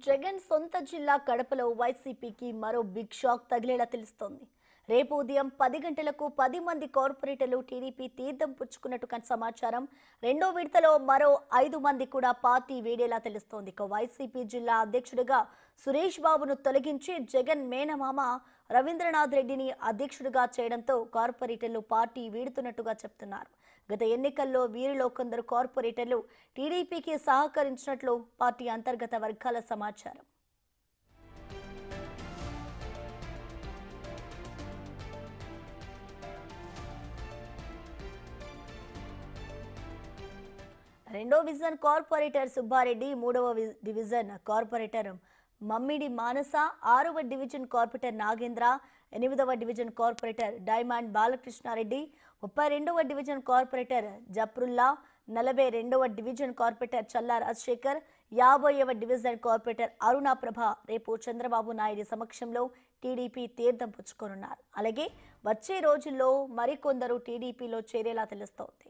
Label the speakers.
Speaker 1: జగన్ సొంత జిల్లా కడపలో వైసీపీకి మరో బిగ్ షాక్ తగిలేలా తెలుస్తోంది. రేపు ఉదయం 10 గంటలకు 10 మంది కార్పొరేటర్లు టీడీపీ తీర్థం పుచ్చుకున్నట్టు సమాచారం. రెండో విడతలో మరో 5 మంది కూడా పార్టీ వీడేలా తెలుస్తోంది. ఇక వైసీపీ జిల్లా అధ్యక్షుడిగా సురేష్ బాబును తొలగించి జగన్ మేనమామ రవీంద్రనాథ్ రెడ్డిని అధ్యక్షుడిగా చేయడంతో కార్పొరేటర్లు పార్టీ వీడుతున్నట్టుగా చెప్తున్నారు. గత ఎన్నికల్లో వీరిలో కొందరు కార్పొరేటర్లు టీడీపీకి సహకరించినట్లు పార్టీ అంతర్గత వర్గాల సమాచారం. రెండో డివిజన్ కార్పొరేటర్ సుబ్బారెడ్డి, మూడవ డివిజన్ కార్పొరేటర్ మమ్మిడి మానస, 6వ డివిజన్ కార్పొరేటర్ నాగేంద్ర, 8వ డివిజన్ కార్పొరేటర్ డైమండ్ బాలకృష్ణారెడ్డి, 32వ డివిజన్ కార్పొరేటర్ జప్రుల్లా, 42వ డివిజన్ కార్పొరేటర్ చల్లా రాజశేఖర్, 50వ డివిజన్ కార్పొరేటర్ అరుణ ప్రభ రేపు చంద్రబాబు నాయుడు సమక్షంలో టీడీపీ తీర్థం పుచ్చుకోనున్నారు. అలాగే వచ్చే రోజుల్లో మరికొందరు టీడీపీలో చేరేలా తెలుస్తోంది.